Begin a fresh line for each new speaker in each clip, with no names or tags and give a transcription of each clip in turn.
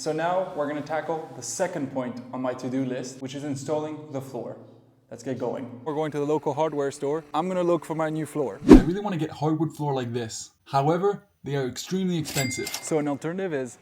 So now we're gonna tackle the second point on my to-do list, which is installing the floor. Let's get going. We're going to the local hardware store. I'm gonna look for my new floor.
I really want to get hardwood floor like this. However, they are extremely expensive.
So an alternative is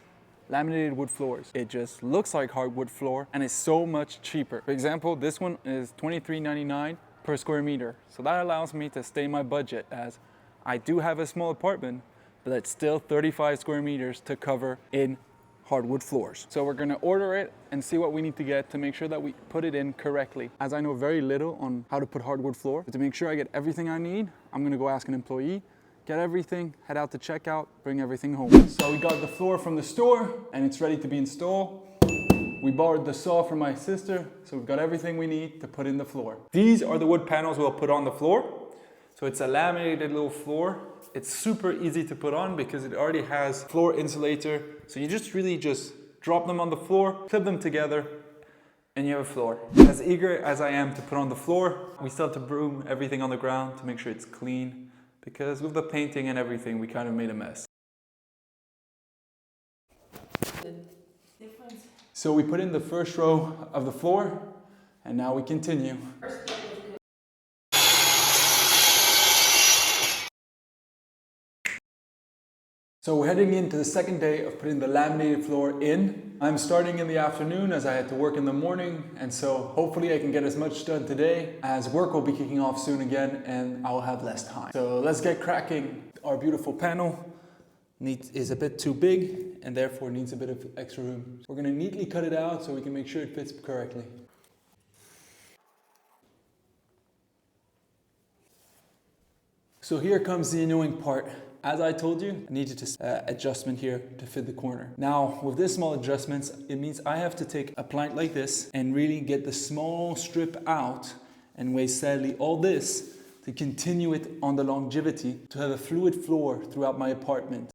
laminated wood floors. It just looks like hardwood floor and is so much cheaper. For example, this one is $23.99 per square meter. So that allows me to stay in my budget, as I do have a small apartment, but it's still 35 square meters to cover in hardwood floors. So we're gonna order it and see what we need to get to make sure that we put it in correctly. As I know very little on how to put hardwood floor, but to make sure I get everything I need, I'm gonna go ask an employee, get everything, head out to checkout, bring everything home. So we got the floor from the store and it's ready to be installed. We borrowed the saw from my sister, so we've got everything we need to put in the floor. These are the wood panels we'll put on the floor. So it's a laminated little floor. It's super easy to put on because it already has floor insulator. So you just really drop them on the floor, clip them together, and you have a floor. As eager as I am to put on the floor, we still have to broom everything on the ground to make sure it's clean, because with the painting and everything, we kind of made a mess. So we put in the first row of the floor, and now we continue. So we're heading into the second day of putting the laminated floor in. I'm starting in the afternoon as I had to work in the morning, and so hopefully I can get as much done today, as work will be kicking off soon again and I'll have less time. So let's get cracking. Our beautiful panel is a bit too big and therefore needs a bit of extra room. We're gonna neatly cut it out so we can make sure it fits correctly. So here comes the annoying part. As I told you, I needed to adjustment here to fit the corner. Now, with this small adjustments, it means I have to take a plank like this and really get the small strip out and weigh sadly all this to continue it on the longevity to have a fluid floor throughout my apartment.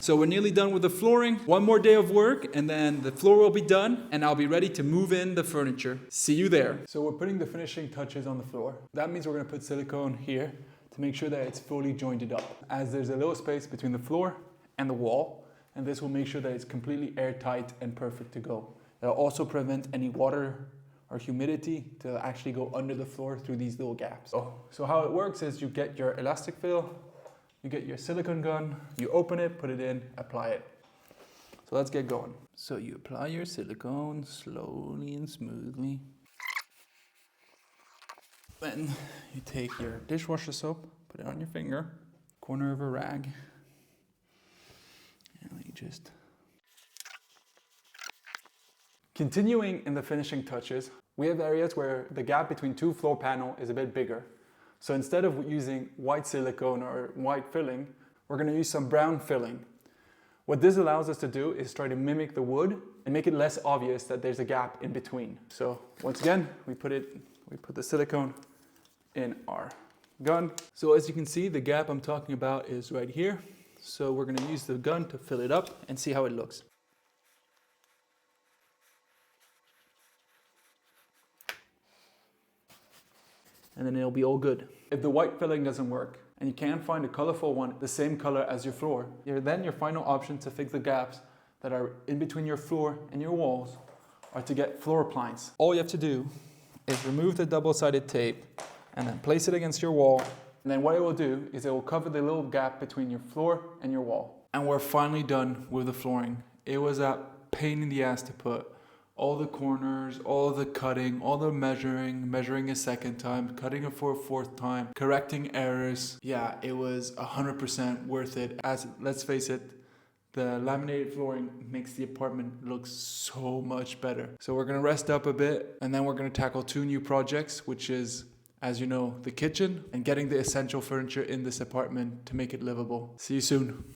So we're nearly done with the flooring. One more day of work and then the floor will be done and I'll be ready to move in the furniture. See you there. So we're putting the finishing touches on the floor. That means we're gonna put silicone here to make sure that it's fully jointed up, as there's a little space between the floor and the wall, and this will make sure that it's completely airtight and perfect to go. It'll also prevent any water or humidity to actually go under the floor through these little gaps. So how it works is you get your elastic fill, you get your silicone gun, you open it, put it in, apply it. So let's get going. So you apply your silicone slowly and smoothly. Then you take your dishwasher soap, put it on your finger, corner of a rag, and you just... Continuing in the finishing touches, we have areas where the gap between two floor panels is a bit bigger. So instead of using white silicone or white filling, we're going to use some brown filling. What this allows us to do is try to mimic the wood and make it less obvious that there's a gap in between. So once again, we put the silicone in our gun. So as you can see, the gap I'm talking about is right here. So we're going to use the gun to fill it up and see how it looks. And then it'll be all good. If the white filling doesn't work and you can't find a colorful one the same color as your floor, then your final option to fix the gaps that are in between your floor and your walls are to get floor appliance. All you have to do is remove the double-sided tape and then place it against your wall. And then what it will do is it will cover the little gap between your floor and your wall. And we're finally done with the flooring. It was a pain in the ass to put. All the corners, all the cutting, all the measuring a second time, cutting it for a fourth time, correcting errors. Yeah, it was 100% worth it, as let's face it, the laminated flooring makes the apartment look so much better. So we're gonna rest up a bit and then we're gonna tackle two new projects, which is, as you know, the kitchen and getting the essential furniture in this apartment to make it livable. See you soon.